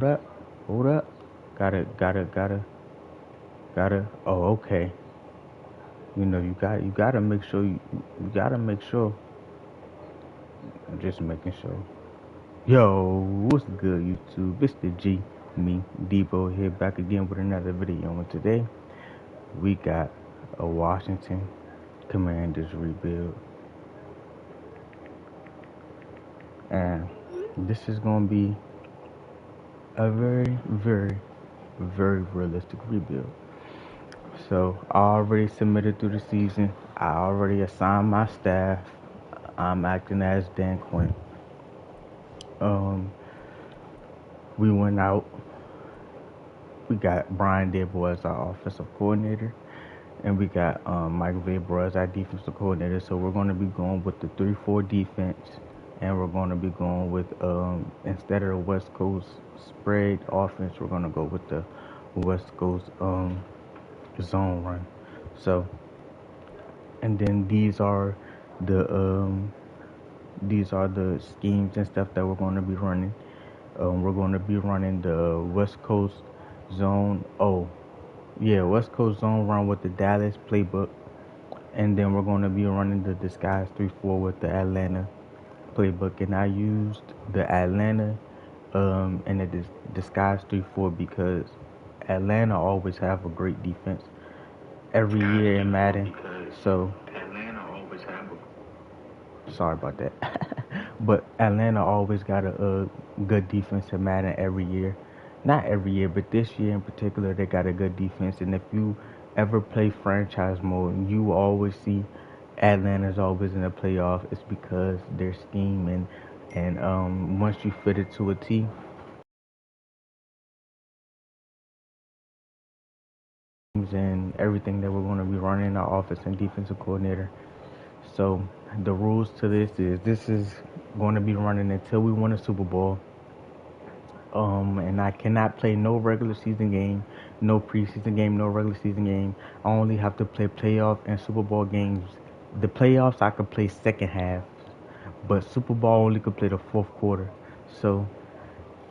Hold up, hold up. Gotta. Oh, okay. You gotta make sure you gotta make sure. I'm just making sure. Yo, what's good, YouTube? It's the G, me, Debo here, back again with another video. And today we got a Washington Commanders rebuild, and this is gonna be a very realistic rebuild. So I already submitted through the season. I already assigned my staff. I'm acting as Dan Quinn. Um, we went out. We got Brian Debo as our offensive coordinator, and we got Mike Vrabel as our defensive coordinator. So we're going to be going with the 3-4 defense, and we're going to be going with instead of the West Coast spread offense, we're going to go with the West Coast zone run. So, and then the these are the schemes and stuff that we're going to be running. We're going to be running the West Coast zone. Oh, yeah, West Coast zone run with the Dallas playbook, and then we're going to be running the disguise 3-4 with the Atlanta playbook. And I used the Atlanta and the disguise 3-4 because Atlanta always have a great defense every year in Madden. So sorry about that. But Atlanta always got a good defense in Madden every year. Not every year, but this year in particular, they got a good defense. And if you ever play franchise mode, you always see Atlanta's always in the playoff. It's because their scheme and once you fit it to a T, and everything that we're going to be running our offense and defensive coordinator. So the rules to this is going to be running until we win a Super Bowl. And I cannot play no regular season game, no preseason game, no regular season game. I only have to play playoff and Super Bowl games. The playoffs I could play second half, but Super Bowl only could play the fourth quarter. So,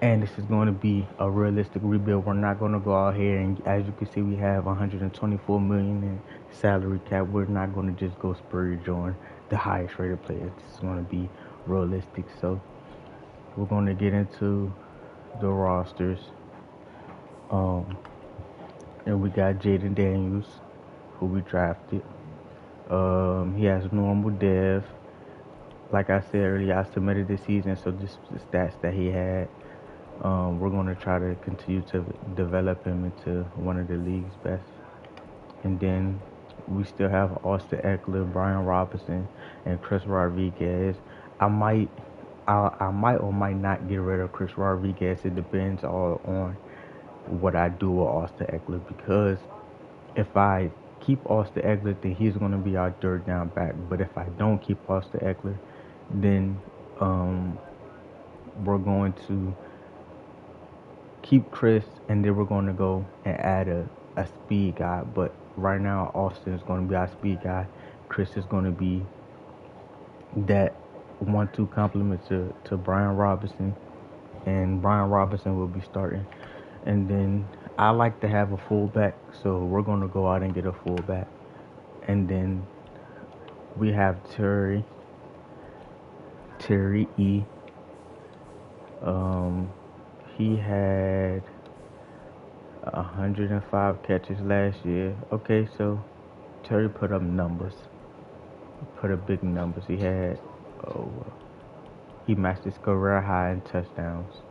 and this is going to be a realistic rebuild. We're not going to go out here and, as you can see, we have 124 million in salary cap. We're not going to just go splurge on the highest rated players. This is going to be realistic. So, we're going to get into the rosters. And we got Jaden Daniels, who we drafted. He has normal dev. Like I said earlier, I submitted this season, so this is the stats that he had. We're going to try to continue to develop him into one of the league's best. And then we still have Austin Eckler, Brian Robinson, and Chris Rodriguez. I might or might not get rid of Chris Rodriguez. It depends all on what I do with Austin Eckler, because if I keep Austin Eckler, then he's going to be our third down back. But if I don't keep Austin Eckler, then we're going to keep Chris, and then we're going to go and add a speed guy. But right now, Austin is going to be our speed guy. Chris is going to be that 1-2 complement to Brian Robinson, and Brian Robinson will be starting. And then I like to have a fullback, so we're going to go out and get a fullback. And then we have Terry E. He had 105 catches last year. Okay, so Terry put up numbers. Put up big numbers. He matched his career high in touchdowns.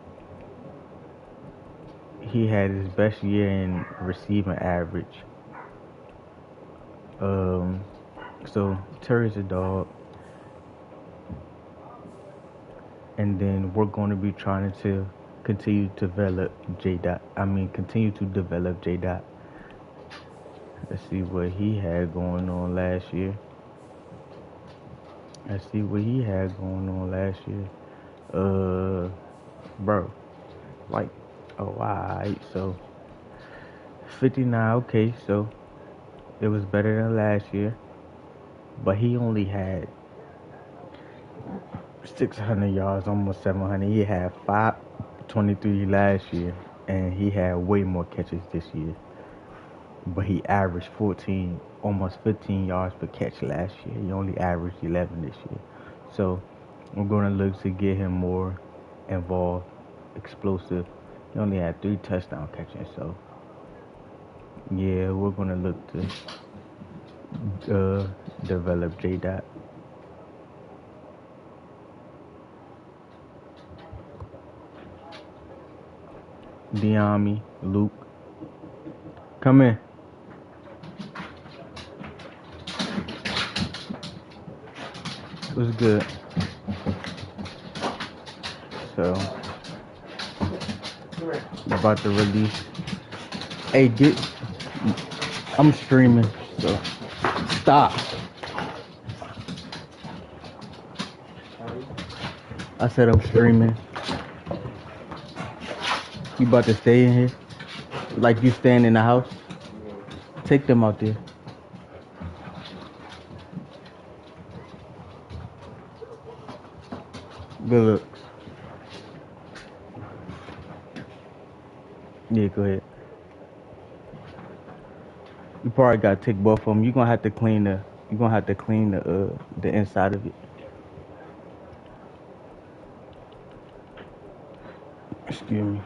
He had his best year in receiving average. So Terry's a dog. And then we're going to be trying to continue to develop J Dot. Let's see what he had going on last year. Bro, like, alright, so 59, okay, so it was better than last year, but he only had 600 yards, almost 700. He had 23 last year, and he had way more catches this year. But he averaged 14, almost 15 yards per catch last year. He only averaged 11 this year. So we're going to look to get him more involved, explosive. He only had 3 touchdown catches. So, yeah, we're going to look to develop J-Dot. Diami, Luke. Come in. It was good. So, about to release. Hey, I'm streaming, so stop. I said I'm streaming. You about to stay in here? Like you staying in the house? Take them out there. Good looks. Yeah, go ahead. You probably gotta take both of them. You're gonna have to clean the inside of it. Excuse me.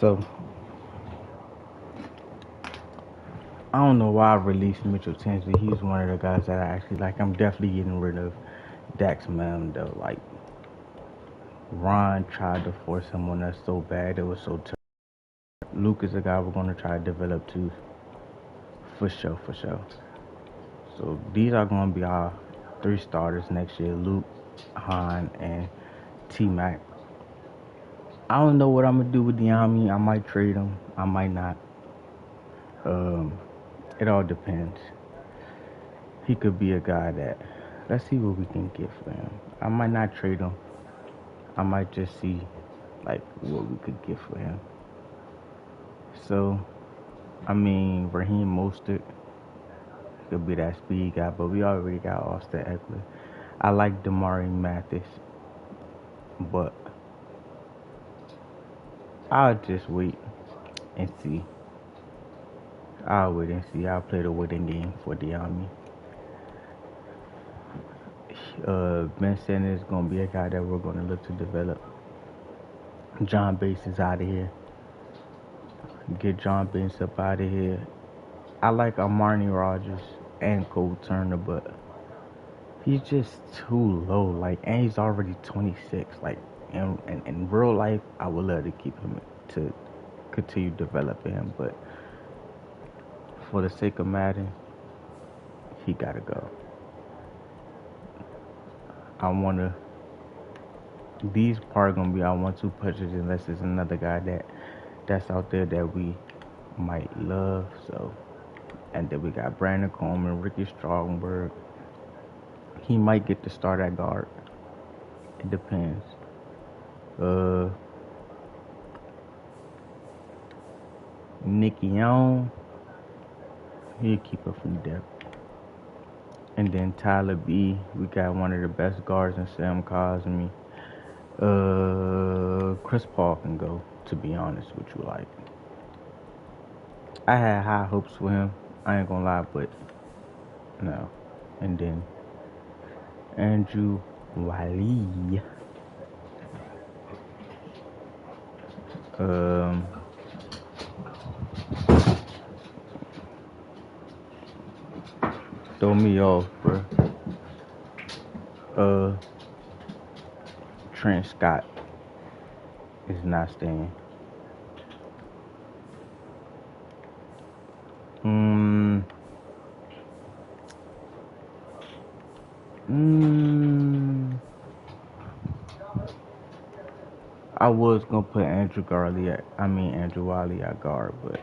So I don't know why I released Mitchell Tinsley. He's one of the guys that I actually like. I'm definitely getting rid of Dax Mann though. Like Ron tried to force him on us so bad. It was so tough. Luke is a guy we're gonna try to develop too. For sure. So these are gonna be our 3 starters next year. Luke, Han, and T-Mac. I don't know what I'm gonna do with Diami. I might trade him. I might not. It all depends. He could be a guy that, let's see what we can get for him. I might not trade him. I might just see like what we could get for him. So, I mean, Raheem Mostert could be that speed guy, but we already got Austin Eckler. I like Damari Mathis, but I'll just wait and see. I'll wait and see. I'll play the waiting game for the Army. Ben Sanders is gonna be a guy that we're gonna look to develop. John Bates is out of here. Get John Bates up out of here. I like Armani Rogers and Cole Turner, but he's just too low. Like, and he's already 26. Like, in real life, I would love to keep him to continue developing him, but for the sake of Madden, he gotta go. These probably gonna be our 1-2 punches unless there's another guy that's out there that we might love. So, and then we got Brandon Coleman, Ricky Strongberg. He might get the start at guard. It depends. Nicky Young, he'll keep it from depth. And then Tyler B, we got one of the best guards in Sam Cosmi. Chris Paul can go, to be honest with you. Like, I had high hopes for him. I ain't gonna lie, but no. And then Andrew Wiley. Throw me off, bro. Trent Scott is not staying. I was gonna put Andrew Wiley at guard, but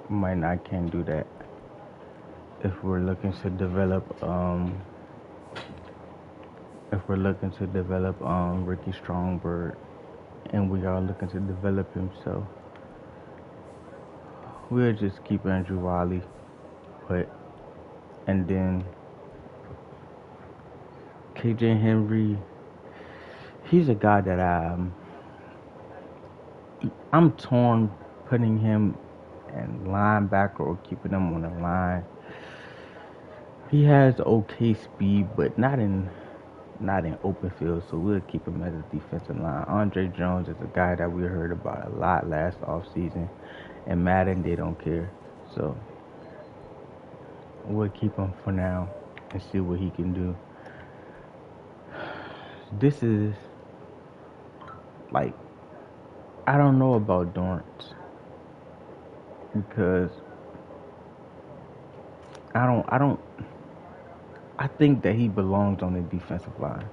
might not can do that if we're looking to develop Ricky Strongberg, and we are looking to develop him, so we'll just keep Andrew Wiley put, and then KJ Henry, he's a guy that I'm torn putting him in linebacker or keeping him on the line. He has okay speed, but not in open field, so we'll keep him as a defensive line. Andre Jones is a guy that we heard about a lot last offseason, and Madden, they don't care. So we'll keep him for now and see what he can do. This is like, I don't know about Dorrance because I think that he belongs on the defensive line.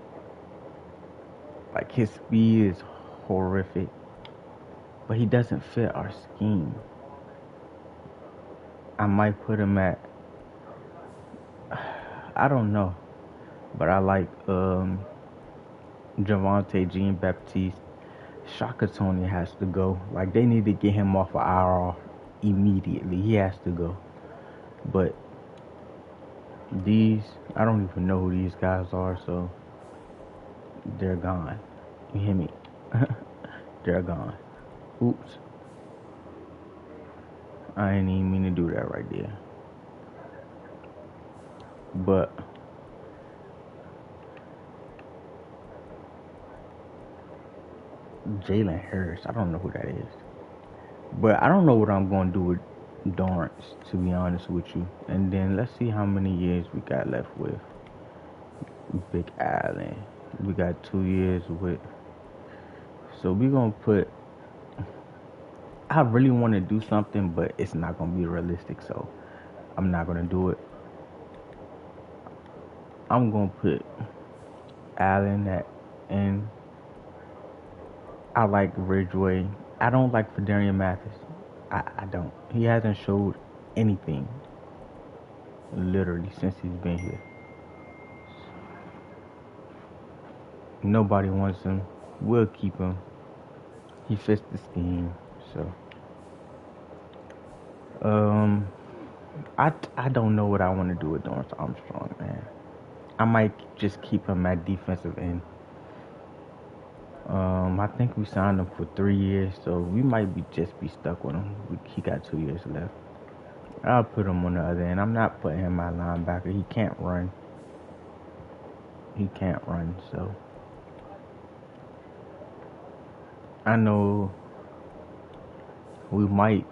Like, his speed is horrific, but he doesn't fit our scheme. I might put him at, I don't know, but I like Javonte Jean-Baptiste. Shaka Tony has to go. Like, they need to get him off of IR immediately. He has to go. But I don't even know who these guys are, so they're gone. You hear me? They're gone. Oops. I ain't even mean to do that right there. But Jalen Harris, I don't know who that is. But I don't know what I'm going to do with Dorrance, to be honest with you. And then let's see how many years we got left with Big Allen. We got 2 years with. So we're going to put. I really want to do something, but it's not going to be realistic, so I'm not going to do it. I'm going to put Allen at N. I like Ridgeway. I don't like Fedarian Mathis. I don't. He hasn't showed anything, literally, since he's been here. Nobody wants him. We'll keep him. He fits the scheme, so. I don't know what I want to do with Dorrance Armstrong, man. I might just keep him at defensive end. I think we signed him for 3 years, so we might just be stuck with him. He got 2 years left. I'll put him on the other end. I'm not putting him at linebacker. He can't run. So I know we might.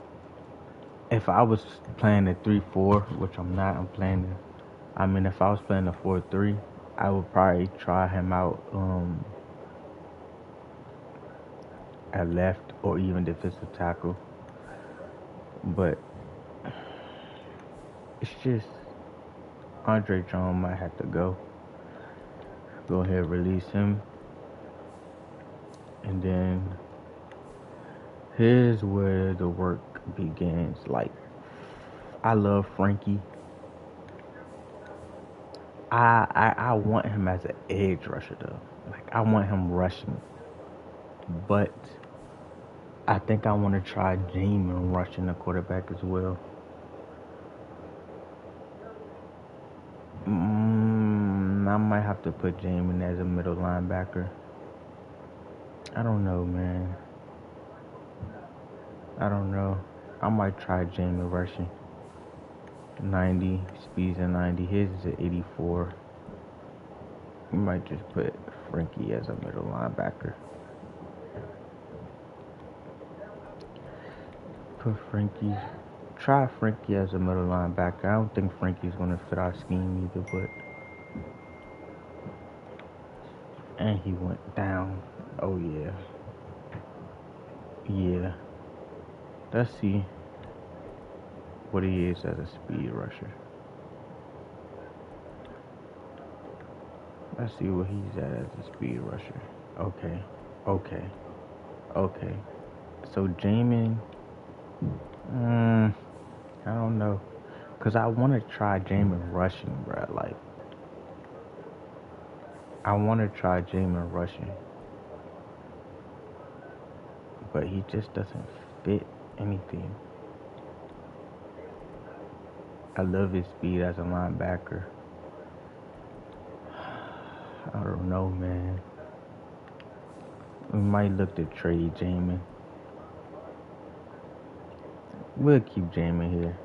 If I was playing a 3-4, which I'm not, if I was playing a 4-3, I would probably try him out at left or even defensive tackle. But it's just Andre Jones might have to go. Go ahead, release him. And then here's where the work begins. Like, I love Frankie. I want him as an edge rusher though. Like, I want him rushing. But I think I want to try Jamin rushing the quarterback as well. I might have to put Jamin as a middle linebacker. I don't know, man. I don't know. I might try Jamin rushing. 90, speeds at 90. His is at 84. We might just put Frankie as a middle linebacker. Try Frankie as a middle linebacker. I don't think Frankie's going to fit our scheme either, but. And he went down. Oh, yeah. Yeah. Let's see what he is as a speed rusher. Let's see what he's at as a speed rusher. Okay. So Jamin, I don't know, cause I want to try Jamin rushing, bro. Like, I want to try Jamin rushing, but he just doesn't fit anything. I love his speed as a linebacker. I don't know, man. We might look to trade Jamin. We'll keep Jamin here.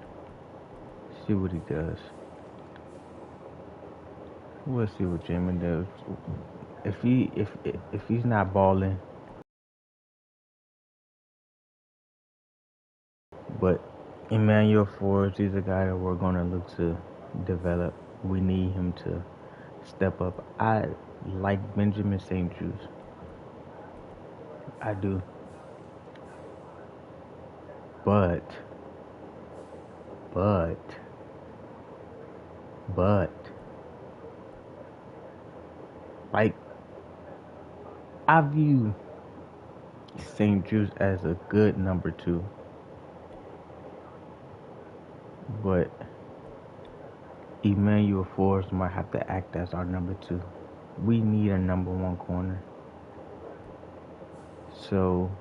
See what he does. We'll see what Jamin does. If he's not balling, but Emmanuel Forbes, he's a guy that we're gonna look to develop. We need him to step up. I like Benjamin St. Juice. I do. But like I view St. Juice as a good number 2. But Emmanuel Forbes might have to act as our number 2. We need a number 1 corner. So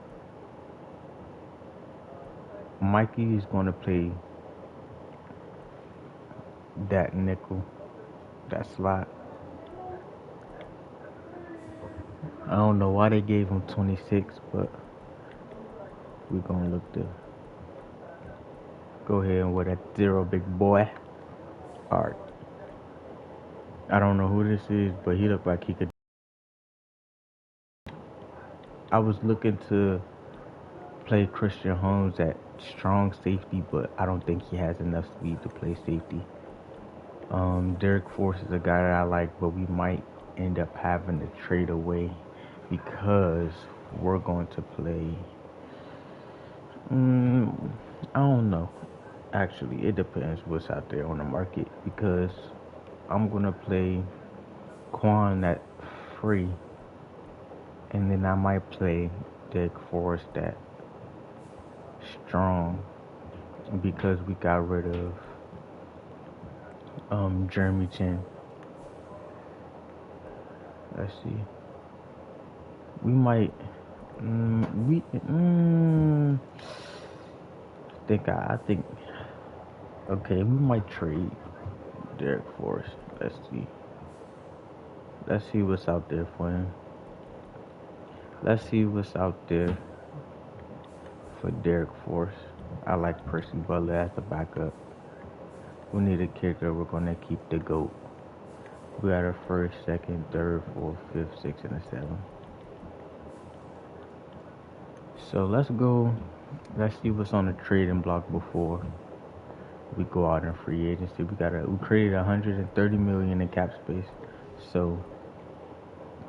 Mikey is going to play that nickel, that slot. I don't know why they gave him 26, but we're going to look to go ahead and with that 0, big boy. Alright. I don't know who this is, but he looked like he could. I was looking to play Christian Holmes at strong safety, but I don't think he has enough speed to play safety. Derek Force is a guy that I like, but we might end up having to trade away because we're going to play. I don't know. Actually, it depends what's out there on the market because I'm gonna play Quan at free, and then I might play Derek Force at strong because we got rid of Jeremy Chin. Let's see. We might. I think. Okay, we might trade Derek Force. Let's see. Let's see what's out there for him. Let's see what's out there for Derek Force. I like Percy Butler as the backup. We need a kicker. We're gonna keep the GOAT. We got a 1st, 2nd, 3rd, 4th, 5th, 6th, and a 7. So let's go. Let's see what's on the trading block before we go out in free agency. We created 130 million in cap space, so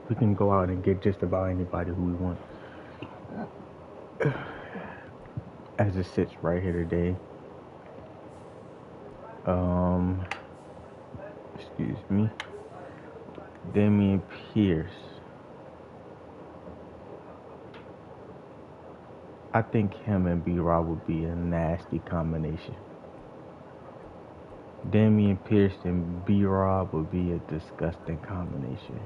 we can go out and get just about anybody who we want. As it sits right here today. Excuse me. Damian Pierce. I think him and B-Rob would be a nasty combination. Damian Pierce and B-Rob would be a disgusting combination.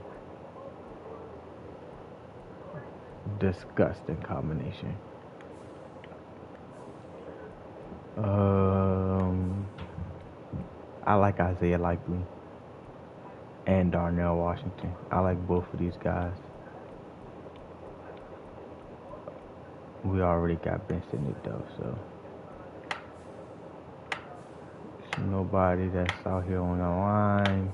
Disgusting combination. I like Isaiah Likely and Darnell Washington. I like both of these guys. We already got Ben Simmons though, so there's nobody that's out here on the line.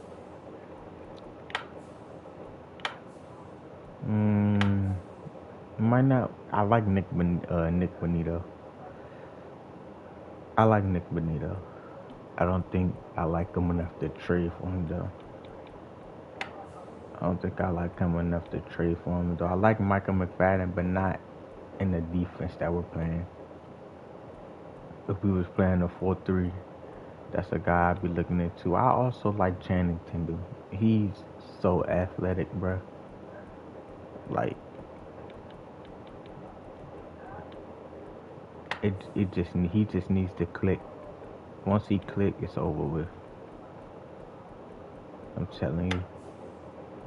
Might not. I like Nick Bonito. I like Nick Bonito. I don't think I like him enough to trade for him though. I like Michael McFadden, but not in the defense that we're playing. If we was playing a 4-3, that's a guy I'd be looking into. I also like Channing Tindall. He's so athletic, bro. Like, he just needs to click. Once he click, it's over with. I'm telling you.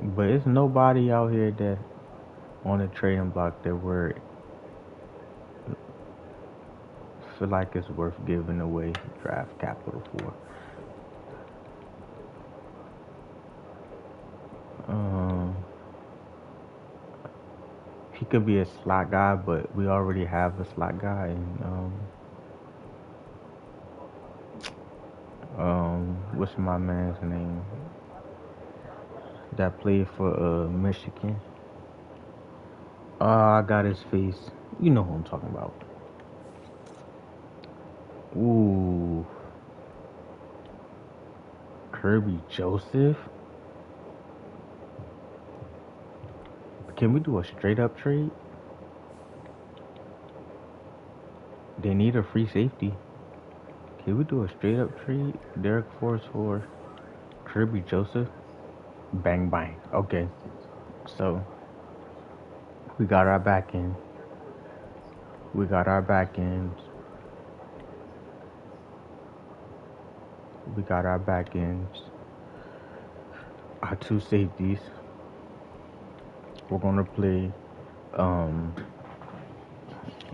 But it's nobody out here that on the trading block that we're feel like it's worth giving away draft capital for. could be a slot guy, but we already have a slot guy, and what's my man's name that played for Michigan? I got his face. You know who I'm talking about. Ooh, Kirby Joseph. Can we do a straight up trade? They need a free safety. Can we do a straight up trade? Derek Force for Kirby Joseph? Bang bang. Okay. So we got our back end. We got our back ends. We got our back ends. Our two safeties. We're gonna play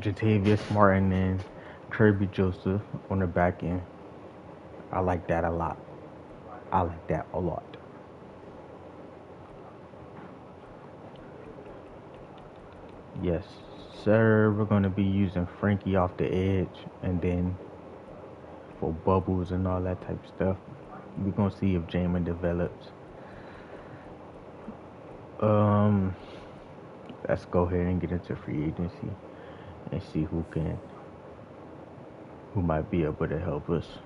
Jatavius Martin and Kirby Joseph on the back end. I like that a lot. I like that a lot. Yes, sir. We're gonna be using Frankie off the edge, and then for bubbles and all that type of stuff, we're gonna see if Jamin develops. Let's go ahead and get into free agency and see who might be able to help us.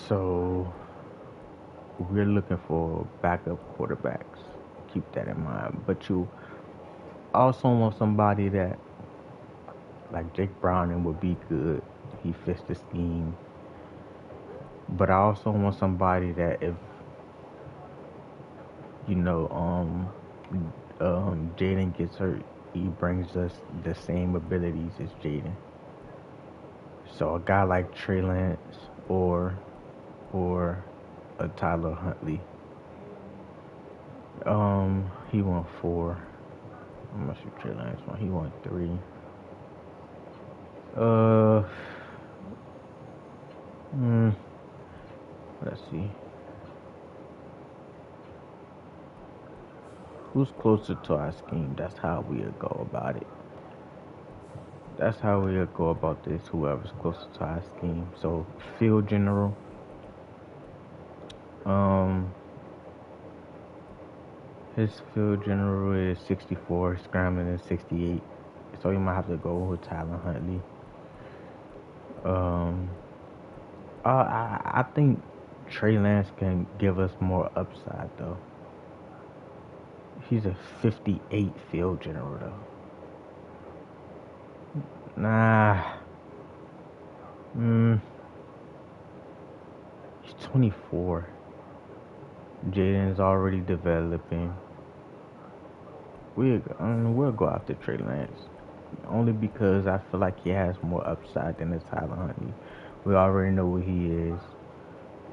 So we're looking for backup quarterbacks. Keep that in mind. But you also want somebody that, like Jake Browning, would be good. He fits the scheme. But I also want somebody that, if you know, Jaden gets hurt, he brings us the same abilities as Jaden. So a guy like Trey Lance or a Tyler Huntley. He won 4. I'm not sure Trey Lance won. He won 3. Let's see. Who's closer to our scheme? That's how we'll go about it. That's how we'll go about this. Whoever's closer to our scheme. So field general. His field general is 64. Scrambling is 68. So you might have to go with Tyler Huntley. I think Trey Lance can give us more upside though. He's a 58 field general though. Nah. He's 24. Jaden's already developing. We'll go after Trey Lance. Only because I feel like he has more upside than the Tyler Huntley. We already know what he is.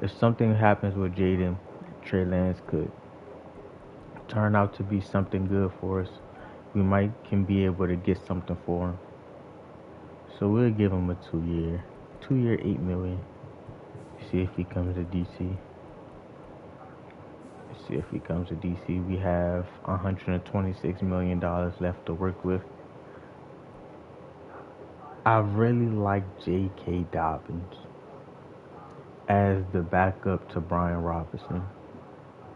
If something happens with Jaden, Trey Lance could turn out to be something good for us. We can be able to get something for him. So we'll give him a 2-year, $8 million. See if he comes to DC. We have $126 million left to work with. I really like J.K. Dobbins as the backup to Brian Robinson.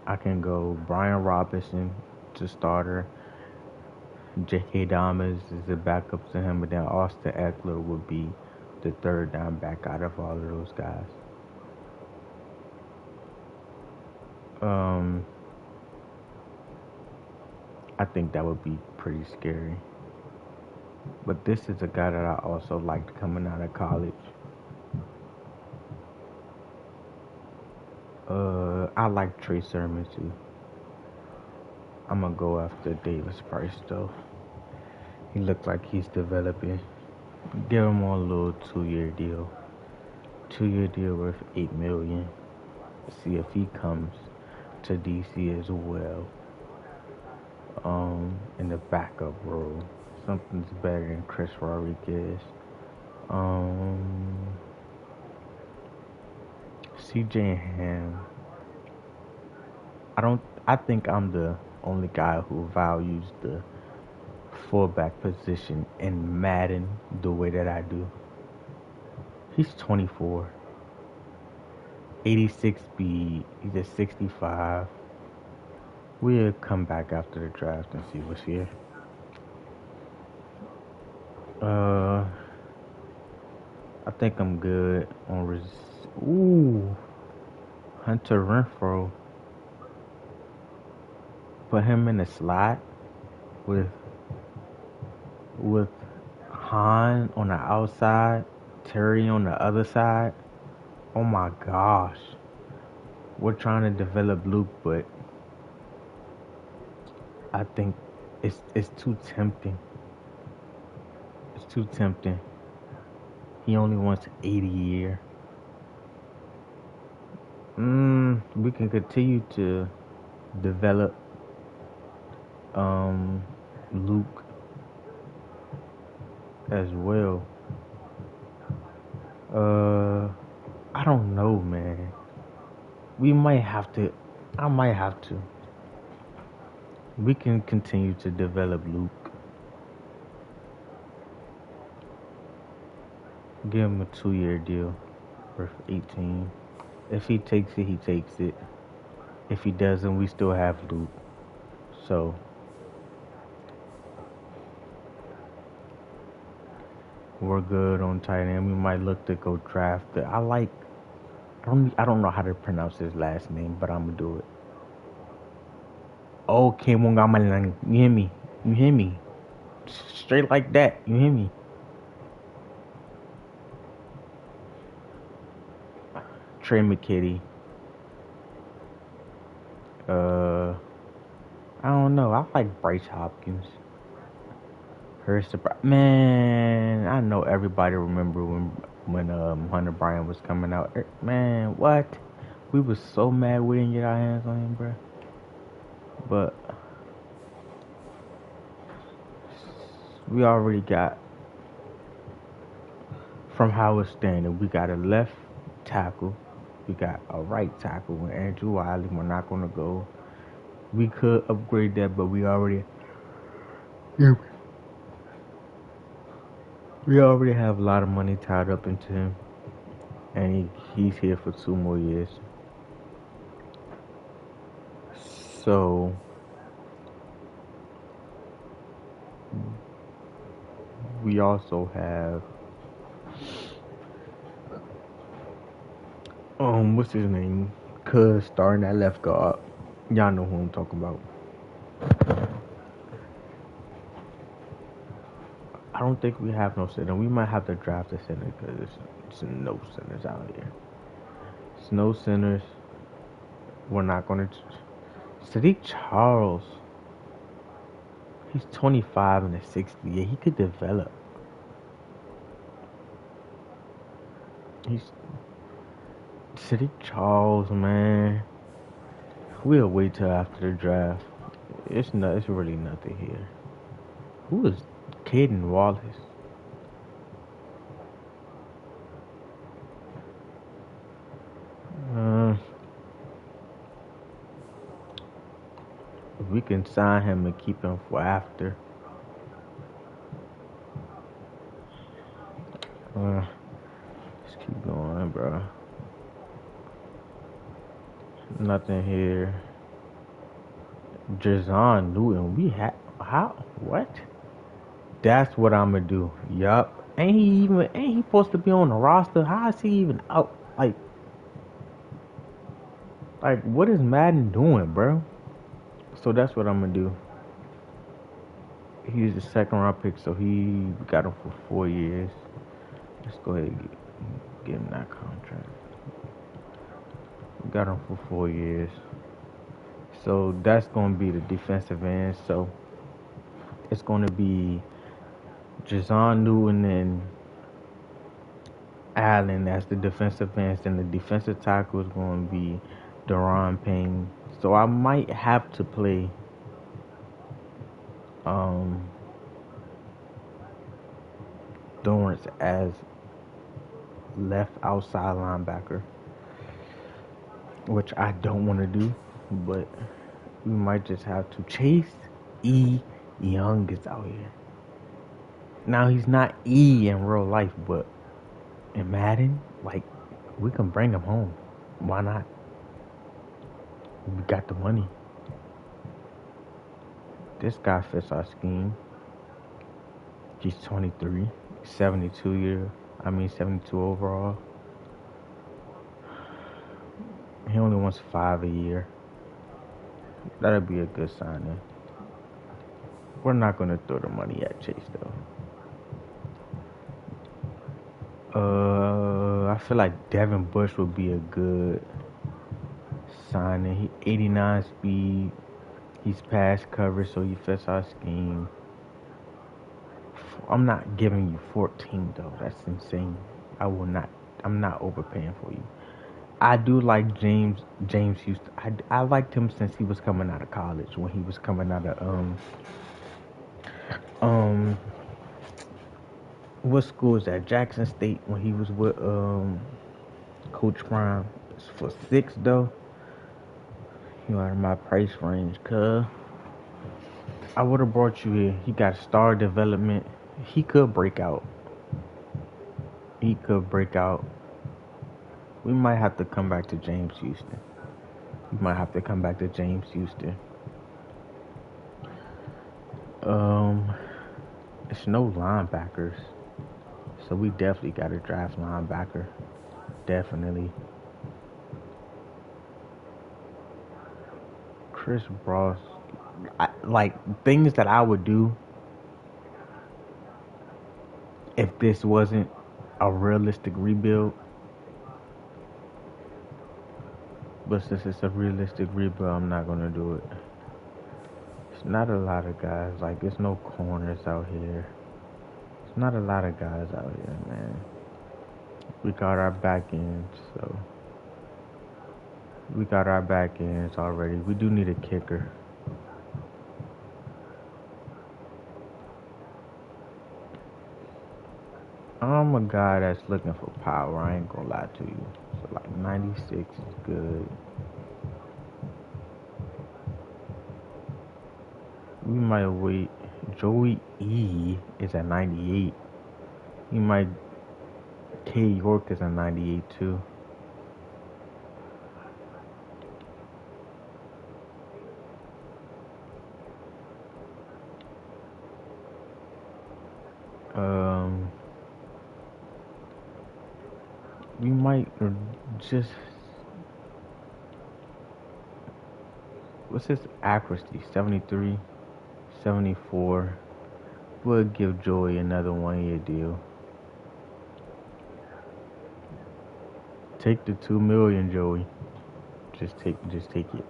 I can go Brian Robinson to starter. J.K. Dobbins is the backup to him, but then Austin Eckler would be the third down back out of all of those guys. I think that would be pretty scary. But this is a guy that I also liked coming out of college. I like Trey Sermon too. I'm gonna go after Davis Price though. He looks like he's developing. Give him a little 2-year deal. 2-year deal worth $8 million. See if he comes to DC as well. In the backup role. Something's better than Chris Rodriguez. CJ Ham. I think I'm the only guy who values the fullback position in Madden the way that I do. He's 24, 86 speed. He's at 65. We'll come back after the draft and see what's here. Uh, I think I'm good on Ooh, Hunter Renfro. Put him in the slot with with Han on the outside, Terry on the other side. Oh my gosh. We're trying to develop Luke, but I think it's too tempting. It's too tempting. He only wants 80 a year. We can continue to develop Luke as well. I don't know, man. We might have to. I might have to. We can continue to develop Luke. Give him a 2-year deal worth 18. If he takes it, he takes it. If he doesn't, we still have Luke. So we're good on tight end. We might look to go draft it. I don't know how to pronounce his last name, but I'm gonna do it. Okay, Mongamalang. You hear me? You hear me? Straight like that. You hear me? Trey McKitty. I don't know. I like Bryce Hopkins. Man, I know everybody remember when Hunter Bryant was coming out. Man, what? We was so mad we didn't get our hands on him, bro. But we already got, from how it's standing, we got a left tackle, we got a right tackle with Andrew Wiley. We're not gonna go. We could upgrade that, but we already have a lot of money tied up into him, and he's here for 2 more years. So we also have what's his name? Cuz starting at left guard. Y'all know who I'm talking about. I don't think we have no center. We might have to draft a center because it's no centers out here. It's no centers. We're not gonna. Sadiq Charles. He's 25 and a 60. Yeah, he could develop. He's Sadiq Charles, man. We'll wait till after the draft. It's really nothing here. Who is Caden Wallace? We can sign him and keep him for after. Let's keep going, bro. Nothing here. Jazon Newton. How? What? That's what I'm gonna do. Yup. Ain't he supposed to be on the roster? How is he even out? Like what is Madden doing, bro? So that's what I'm gonna do. He's the second round pick, so he got him for 4 years. Let's go ahead and get him that contract. We got him for 4 years. So that's gonna be the defensive end. So it's gonna be Jazon Newton and Allen as the defensive ends, and the defensive tackle is going to be Deron Payne. So I might have to play Dorrance as left outside linebacker, which I don't want to do. but we might just have to. Chase E. Young is out here. Now he's not E in real life, but in Madden, like we can bring him home. Why not? We got the money. This guy fits our scheme. He's 23, 72 overall. He only wants 5 a year. That'll be a good signing. We're not gonna throw the money at Chase though. I feel like Devin Bush would be a good signing. He 89 speed. He's pass coverage, so he fits our scheme. I'm not giving you 14 though. That's insane. I will not. I'm not overpaying for you. I do like James Houston. I liked him since he was coming out of college. When he was coming out of um what school is that? Jackson State. When he was with Coach Prime. For 6 though, you are in my price range, cuz I would have brought you here. He got star development. He could break out. He could break out. We might have to come back to James Houston. We might have to come back to James Houston. It's no linebackers, so we definitely got to draft linebacker. Definitely. Chris Ross. Like things that I would do if this wasn't a realistic rebuild. But since it's a realistic rebuild, I'm not gonna do it. It's not a lot of guys. Like, it's no corners out here. It's not a lot of guys out here, man. We got our back ends, so we got our back ends already. We do need a kicker. I'm a guy that's looking for power. I ain't gonna lie to you. So like 96 is good. We might wait. Joey E is at 98. He might. K York is at 98 too. We might just. What's his accuracy? 73, 74. We'll give Joey another 1 year deal. Take the 2 million, Joey. Just take it.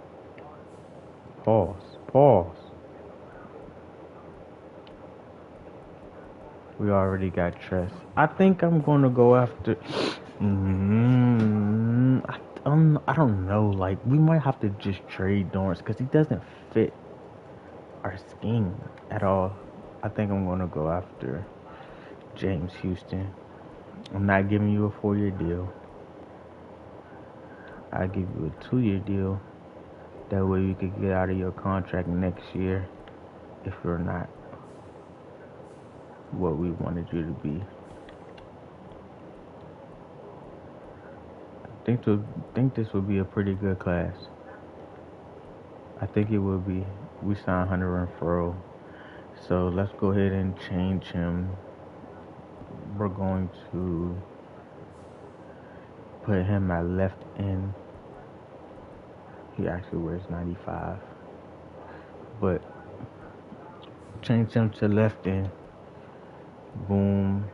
Pause. We already got Tress. I think I'm gonna go after. I don't know. Like, we might have to just trade Dorrance because he doesn't fit our scheme at all. I think I'm gonna go after James Houston. I'm not giving you a 4 year deal. I'll give you a 2 year deal. That way you could get out of your contract next year if you're not what we wanted you to be. Think this would be a pretty good class. I think it will be. We signed Hunter and Furrow. So let's go ahead and change him. We're going to put him at left end. He actually wears 95. But change him to left end. Boom.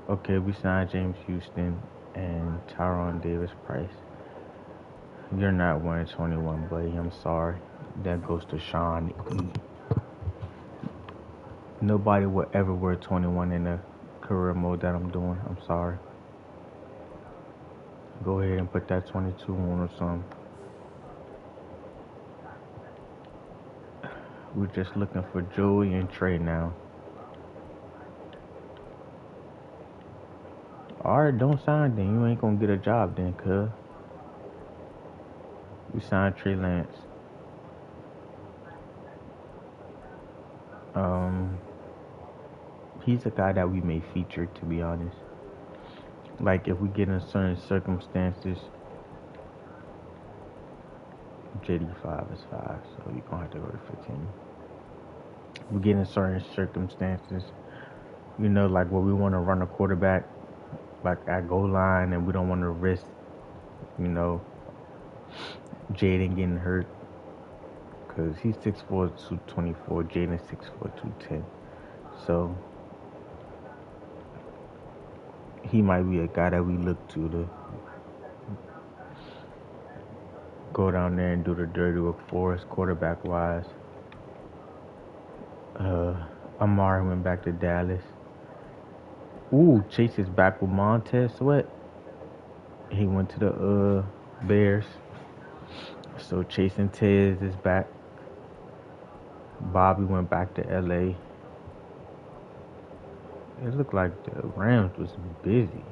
Okay, we signed James Houston and Tyron Davis Price. You're not wearing 21, buddy. I'm sorry. That goes to Sean E. Nobody will ever wear 21 in the career mode that I'm doing. I'm sorry. Go ahead and put that 22 on or something. We're just looking for Joey and Trey now. Alright, don't sign then. You ain't gonna get a job then, cuz. We signed Trey Lance. Um, he's a guy that we may feature, to be honest. Like if we get in certain circumstances, JD5 is 5, so you're gonna have to go to 15. We get in certain circumstances, like where we want to run a quarterback, like at goal line, and we don't want to risk, you know, Jaden getting hurt, because he's 6'4", 224. Jaden 6'4", 210. So he might be a guy that we look to go down there and do the dirty work for us, quarterback wise. Amari went back to Dallas. Ooh, Chase is back with Montez Sweat. He went to the Bears. So Chase and Tez is back. Bobby went back to LA. It looked like the Rams was busy.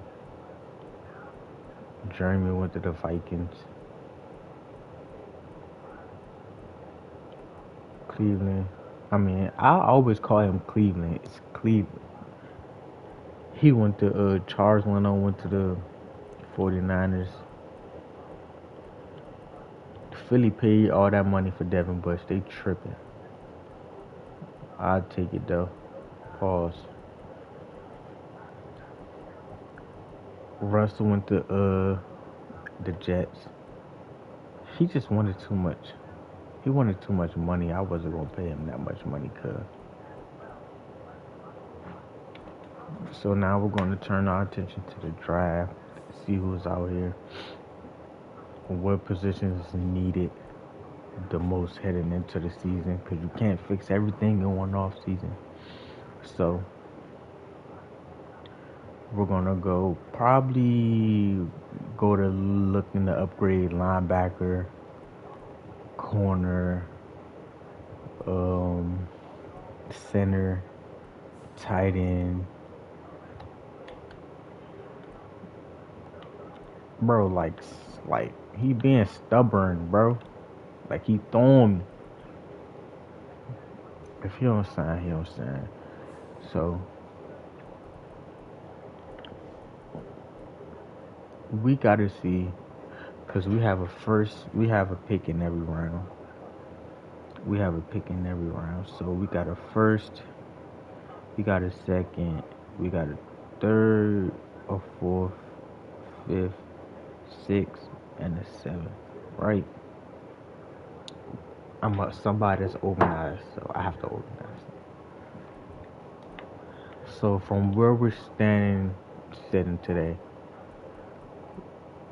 Jeremy went to the Vikings. Cleveland. I always call him Cleveland. It's Cleveland. He went to Charles Leno went to the 49ers. Philly paid all that money for Devin Bush. They tripping. I'll take it though. Pause. Russell went to the Jets. He just wanted too much. He wanted too much money. I wasn't gonna pay him that much money, cuz. So now we're gonna turn our attention to the draft. See who's out here. What positions needed the most heading into the season, because you can't fix everything in one off season. So we're gonna probably go to looking to upgrade linebacker, corner, center, tight end. Bro, like he being stubborn, bro. Like he throwing me. If he don't sign, he don't sign. So we gotta see, because we have a pick in every round. We have a pick in every round. So we got a first, we got a second, we got a third, a fourth, fifth, sixth, and a seventh, right? Somebody that's organized, so I have to organize. So from where we're sitting today.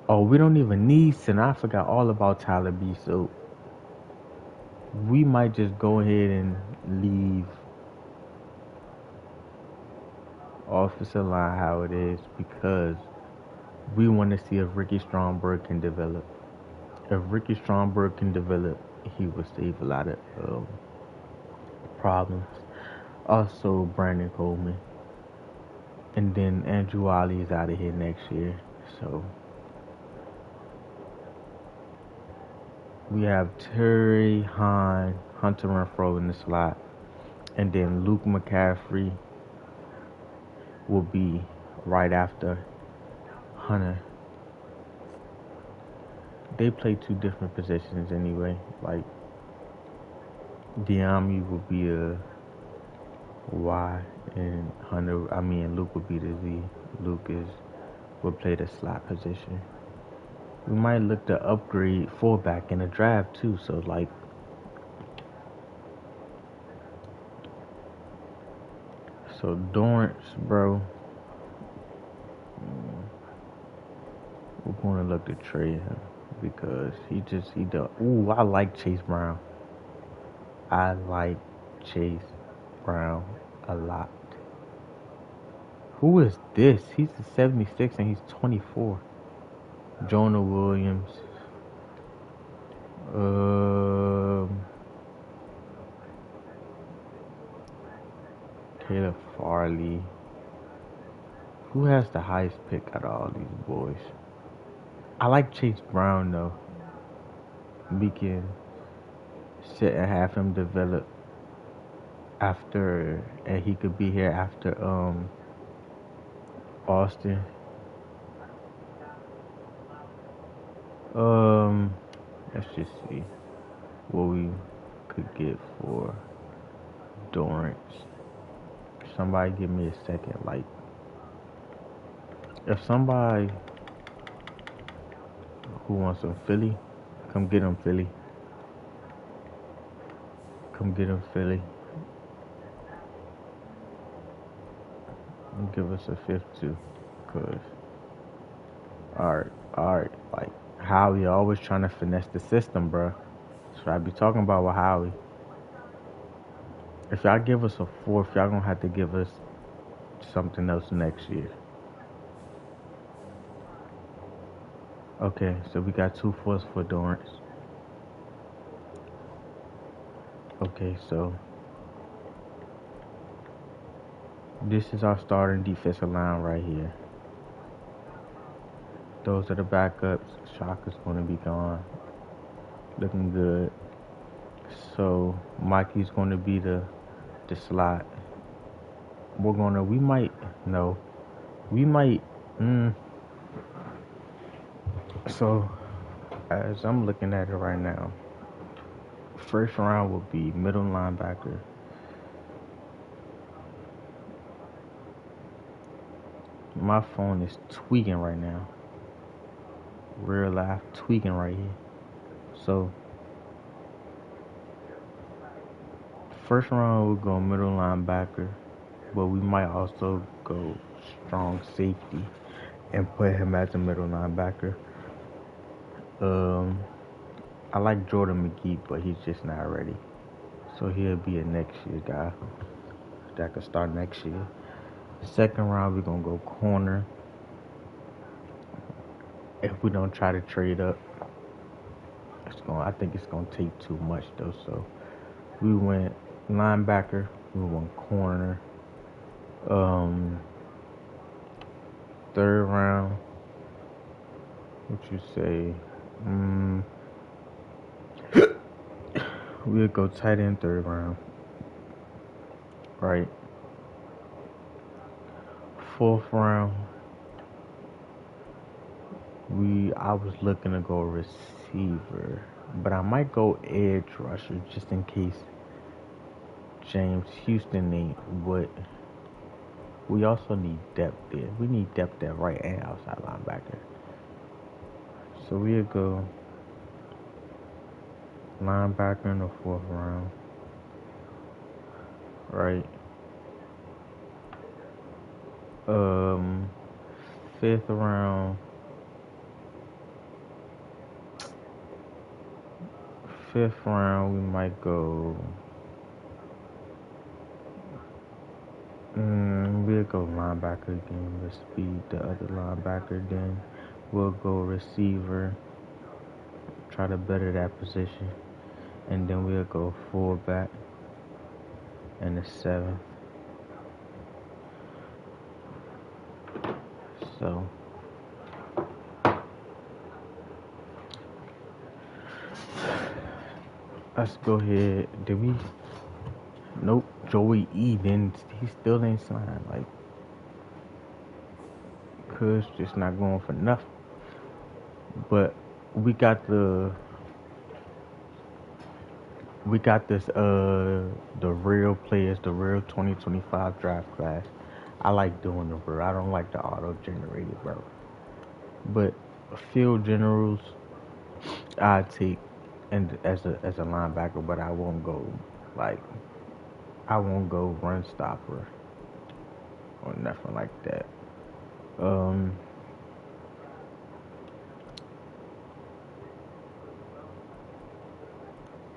Oh, we don't even need center. I forgot all about Tyler B. So we might just go ahead and leave offensive line how it is, because we want to see if Ricky Stromberg can develop. If Ricky Stromberg can develop, he will save a lot of problems. Also, Brandon Coleman. And then Andrew Ali is out of here next year. So we have Terry, Hahn, Hunter Renfrow in the slot. And then Luke McCaffrey will be right after Hunter. They play two different positions anyway. Like Diami will be a Y, and Luke will be the Z. Luke will play the slot position. We might look to upgrade fullback in the draft too. So Dorrance, bro. We're going to look to trade him, because he does. Ooh, I like Chase Brown. I like Chase Brown a lot. Who is this? He's a 76 and he's 24. Jonah Williams. Caleb Farley. Who has the highest pick out of all these boys? I like Chase Brown though. We can sit and have him develop. after, and he could be here after Austin. Um, let's just see what we could get for Dorrance. Somebody give me a second. Like, if somebody who wants some Philly, come get him, Philly. Come get him, Philly. And give us a fifth too, cause alright, like Howie always trying to finesse the system, bro. That's what I be talking about with Howie. If y'all give us a fourth, y'all gonna have to give us something else next year. Okay, so we got two fourths for Dorrance. Okay, so this is our starting defensive line right here. Those are the backups. Shaka's gonna be gone. Looking good. So Mikey's gonna be the slot. We might, no, we might, so as I'm looking at it right now, first round will be middle linebacker. My phone is tweaking right now. Real life tweaking right here. So first round we'll go middle linebacker, but we might also go strong safety and put him as a middle linebacker. I like Jordan McGee, but he's just not ready. So he'll be a next year guy that could start next year. Second round we're gonna go corner. If we don't try to trade up, I think it's gonna take too much though. So we went linebacker, we went corner. Third round, what you say? We'll go tight end third round. Right. Fourth round, I was looking to go receiver, but I might go edge rusher just in case James Houston ain't what. We also need depth there. We need depth at right and outside linebacker. So we'll go linebacker in the fourth round. Right. Fifth round. Fifth round, we might go. We'll go linebacker again. Let's speed the other linebacker. Then we'll go receiver. Try to better that position. And then we'll go fullback in the seventh. So let's go ahead. Did we? Nope. Joey E. Then he still ain't signed. Like, cuz just not going for nothing. But we got this the real players, the real 2025 draft class. I like doing the real. I don't like the auto generated, bro. But field generals I take and as a linebacker, but I won't go run stopper or nothing like that.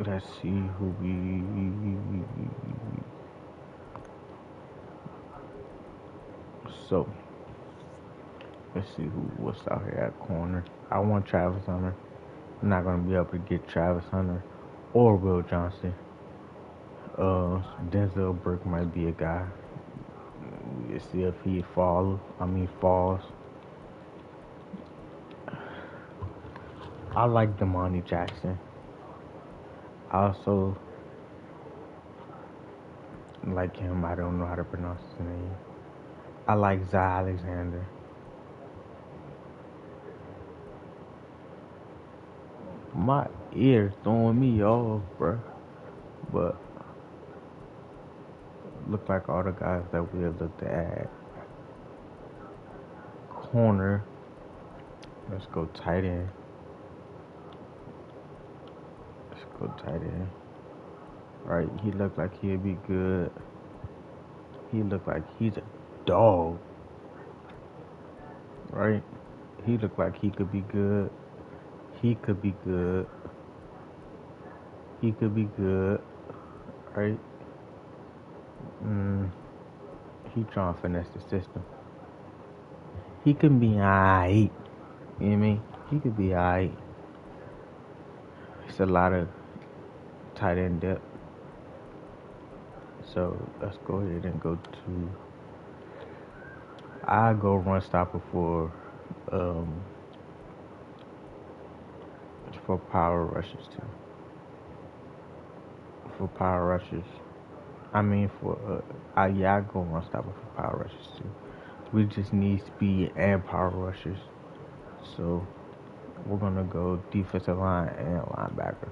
Let's see who so let's see what's out here at corner. I want Travis Hunter. I'm not gonna be able to get Travis Hunter or Will Johnson. Denzel Burke might be a guy. We'll see if he falls. I like Damani Jackson. Also, like him. I don't know how to pronounce his name. I like Zy Alexander. My ear throwing me off, bruh. But look like all the guys that we have looked at. Corner. Let's go tight end. Let's go tight end. Right, he looked like he'd be good. He looked like he's a dog. Right? He looked like he could be good. He could be good. He could be good. Right? He trying to finesse the system. He could be alright. You know what I mean? He could be alright. It's a lot of tight end depth. So let's go ahead and go to. I go run stopper for power rushes too. For power rushes. I mean I go run stopper for power rushes too. We just need speed and power rushes. So we're gonna go defensive line and linebacker.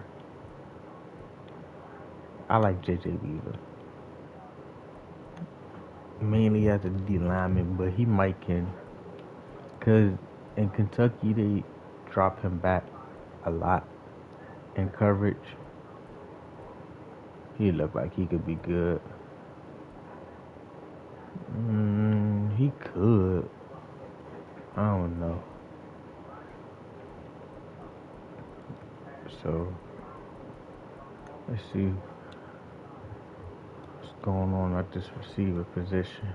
I like JJ Weaver. Mainly as a D lineman, but he might can. Cause in Kentucky they drop him back a lot in coverage. He looked like he could be good. He could. I don't know. So let's see what's going on at this receiver position.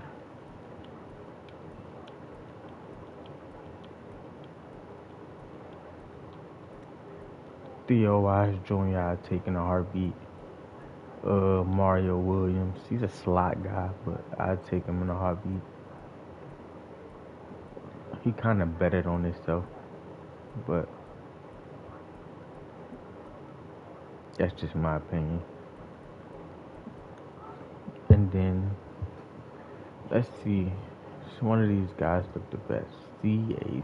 Theo Wise Jr. taking a heartbeat. Mario Williams, he's a slot guy, but I'd take him in a heartbeat. He kind of betted on himself, but that's just my opinion. And then let's see, one of these guys look the best. CA.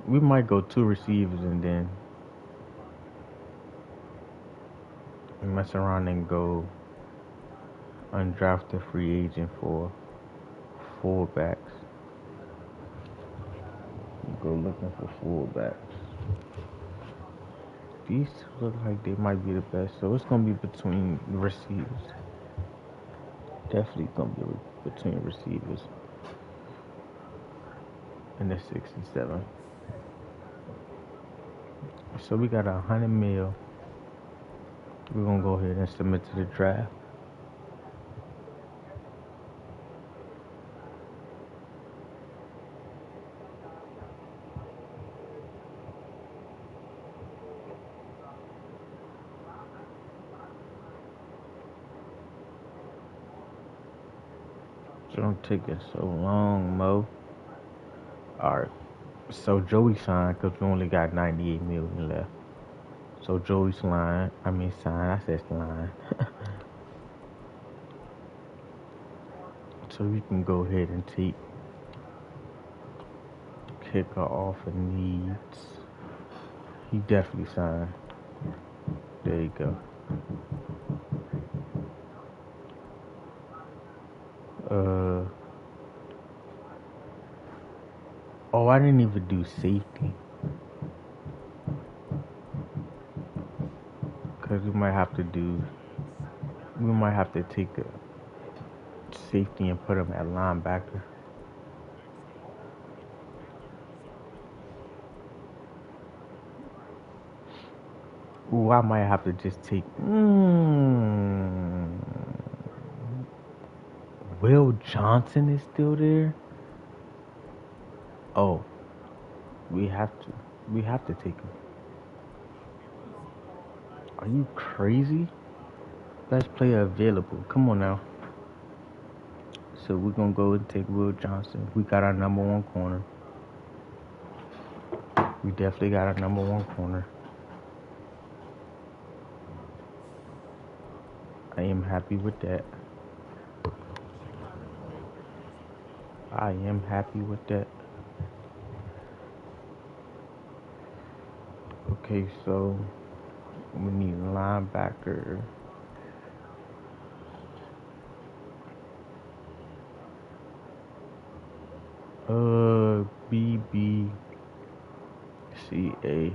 We might go 2 receivers and then mess around and go undrafted free agent for fullbacks. Go looking for fullbacks. These look like they might be the best, so it's gonna be between receivers. Definitely gonna be between receivers in the 6 and 7. So we got $100 million. We're gonna go ahead and submit to the draft. So don't take it so long, Mo. Alright. So Joey signed because we only got $98 million left. So Joey's signed. I said line. So we can go ahead and take kicker off of needs. He definitely signed. There you go. I didn't even do safety. Cause we might have to take a safety and put him at linebacker. Ooh, I might have to just take. Will Johnson is still there. Oh, we have to take him. Are you crazy? Best player available. Come on now. So we're gonna go and take Will Johnson. We got our number 1 corner. We definitely got our number 1 corner. happy with that. I am happy with that. Okay, so we need linebacker. B B C A.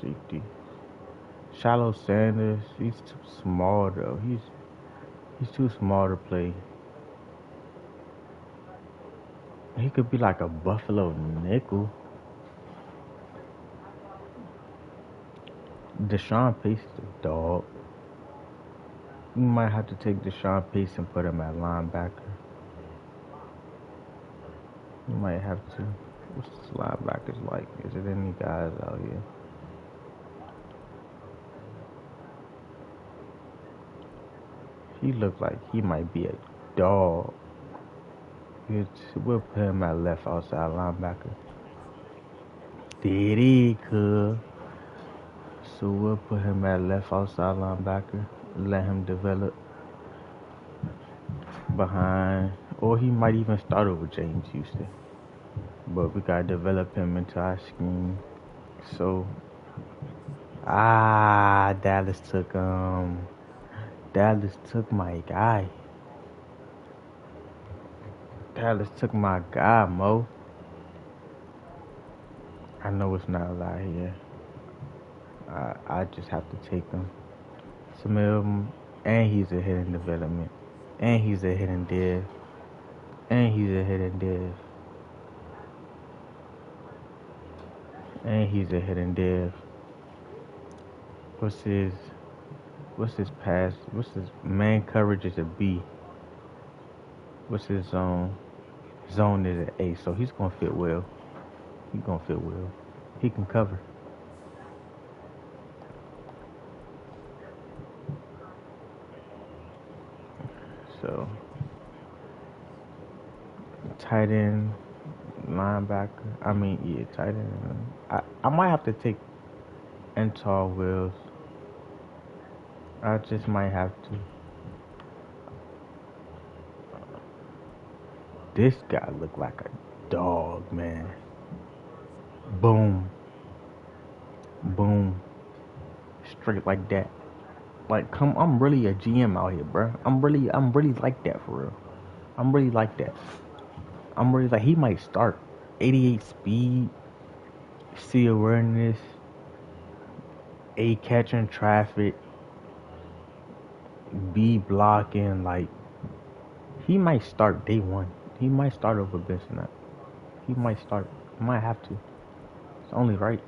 Safety. Shallow Sanders. He's too small though. He's too small to play. He could be like a Buffalo nickel. Deshaun Pace is a dog. You might have to take Deshaun Pace and put him at linebacker. You might have to. What's this linebackers like? Is it any guys out here? He looked like he might be a dog. We'll put him at left outside linebacker. Did he could. So we'll put him at left outside linebacker. Let him develop behind. Or he might even start over James Houston. But we gotta develop him into our scheme. So Dallas took my guy. Dallas took my guy, Mo. I know it's not a lot here. I just have to take him. Some of them, and he's a hidden development. And he's a hidden div. And he's a hidden div. And he's a hidden div. What's his pass? What's his man coverage is a B. What's his zone? Zone is an A, so he's gonna fit well. He's gonna fit well. He can cover. So tight end, linebacker. Yeah, tight end. I might have to take Entar Wills. I just might have to. This guy look like a dog, man. Boom, boom, straight like that. Like, I'm really a GM out here, bro. I'm really like that for real. I'm really like that. I'm really like he might start 88 speed, C awareness, A catching traffic, B blocking. Like he might start day one. He might start over Benson. He might start. Might have to. It's only right.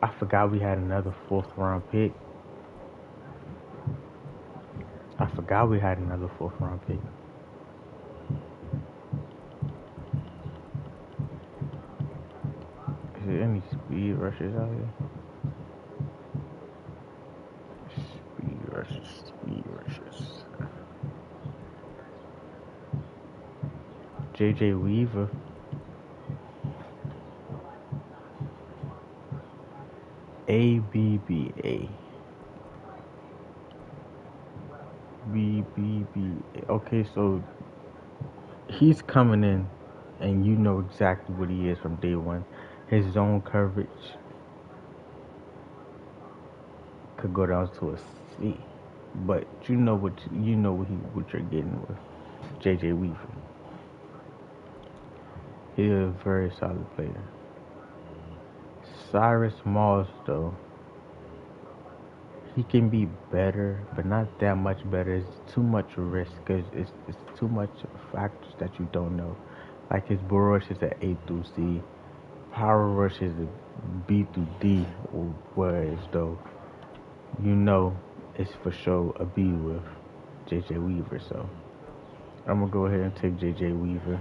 I forgot we had another fourth round pick. I forgot we had another fourth round pick. Is there any speed rushes out here? Speed rushes, speed rushes. JJ Weaver. ABBA. BBBA. Okay, so he's coming in, and you know exactly what he is from day one. His zone coverage could go down to a C, but you know what what you're getting with JJ Weaver. He's a very solid player. Cyrus Moss, though, he can be better, but not that much better. It's too much risk because it's too much factors that you don't know. Like his bull rush is an A through C, power rush is a B through D, whereas though you know it's for sure a B with JJ Weaver. So I'm gonna go ahead and take JJ Weaver.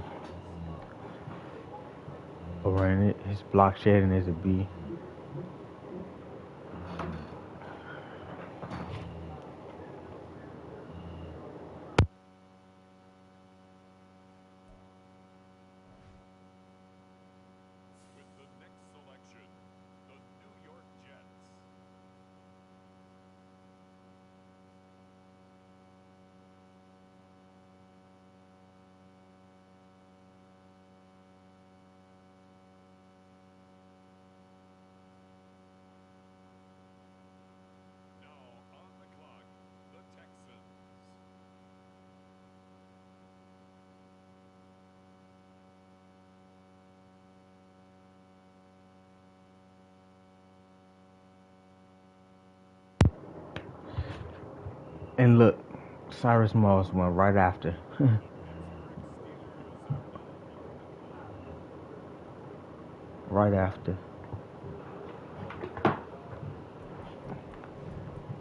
Over in it, his block shedding is a B. With the next selection, the New York Jets And look, Cyrus Moss went right after. Right after.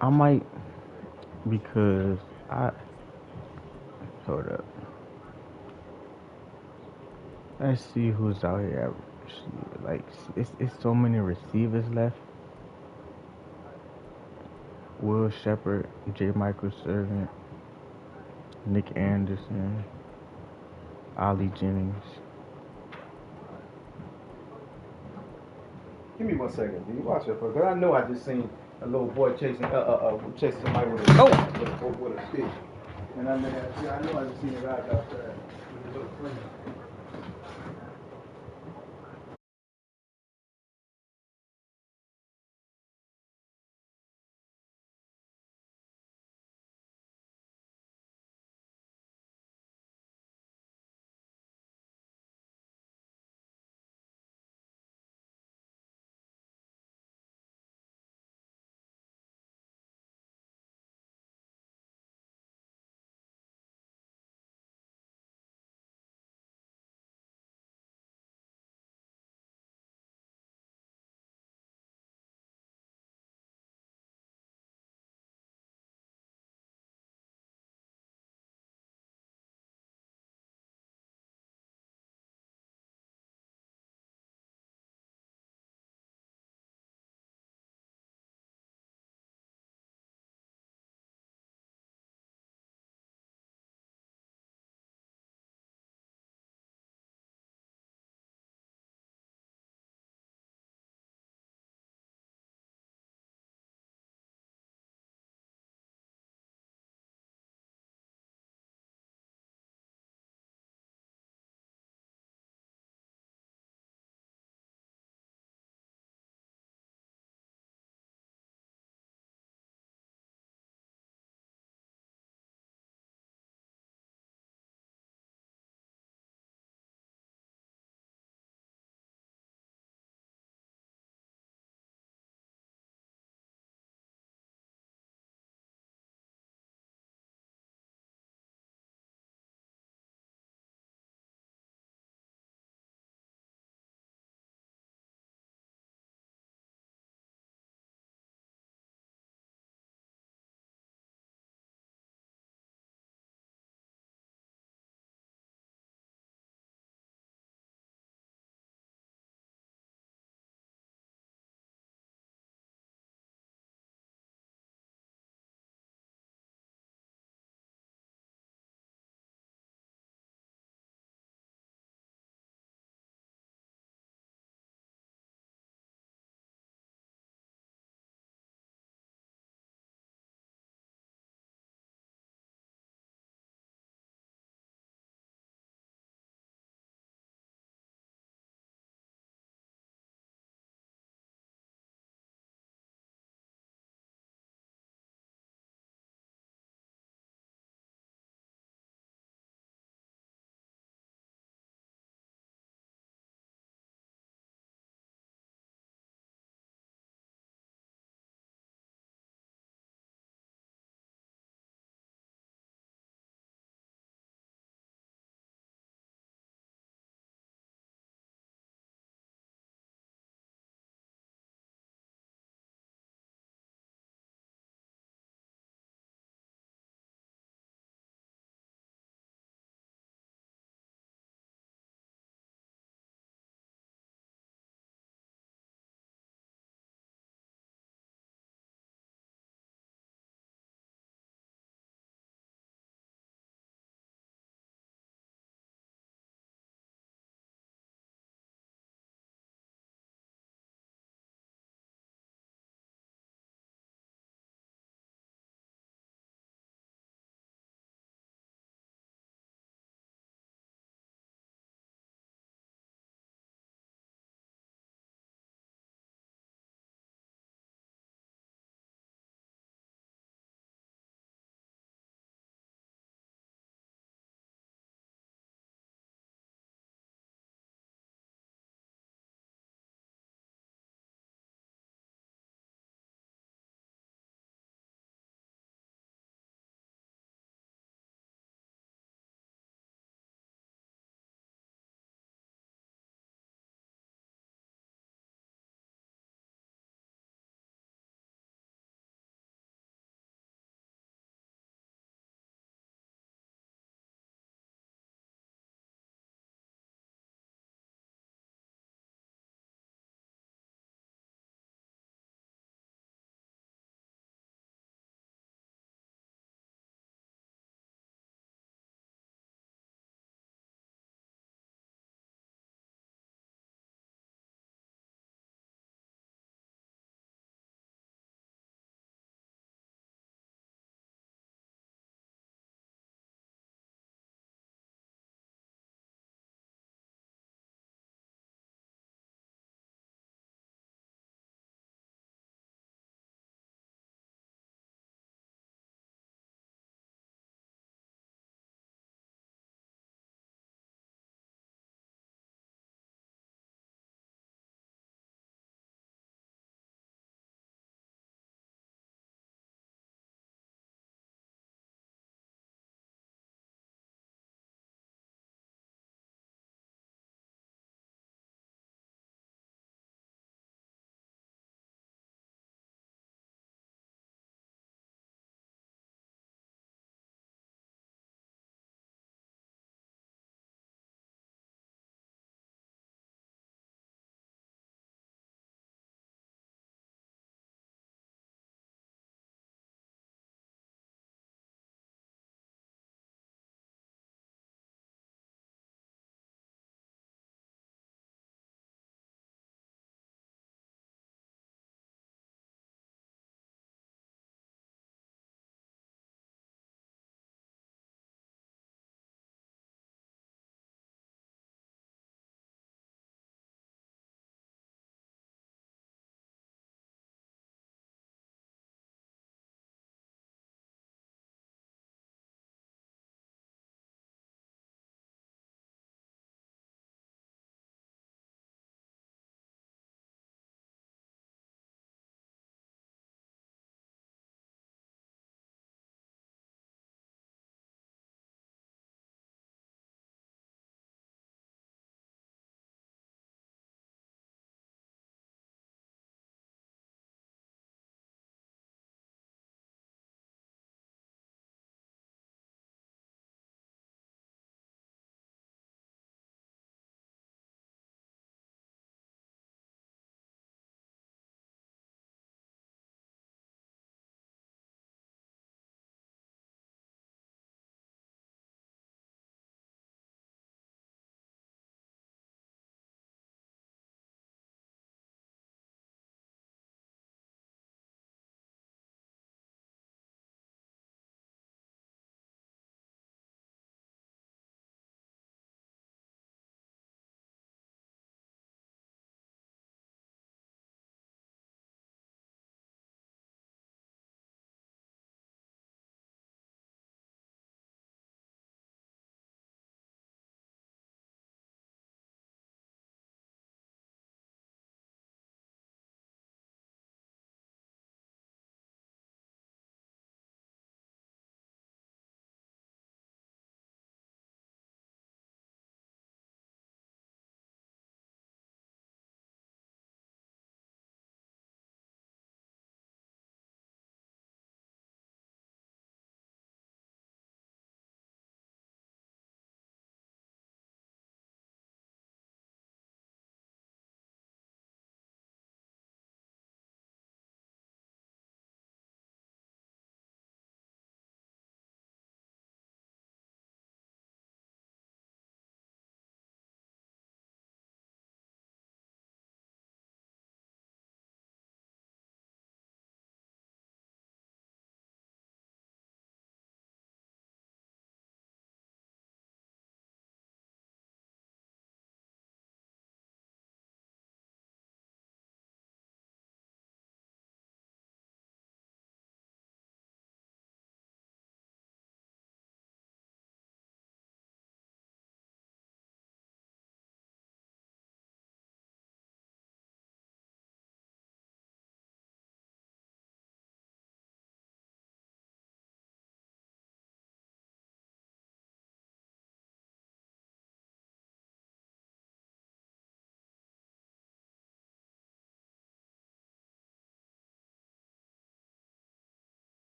I might, because I hold up. Let's see who's out here at receiver. Like it's so many receivers left. Will Shepard, J. Michael Servant, Nick Anderson, Ollie Jennings. Give me 1 second, dude. Watch it, because I know I just seen a little boy chasing somebody with a stick. And I know I just seen a guy outside with a little friend.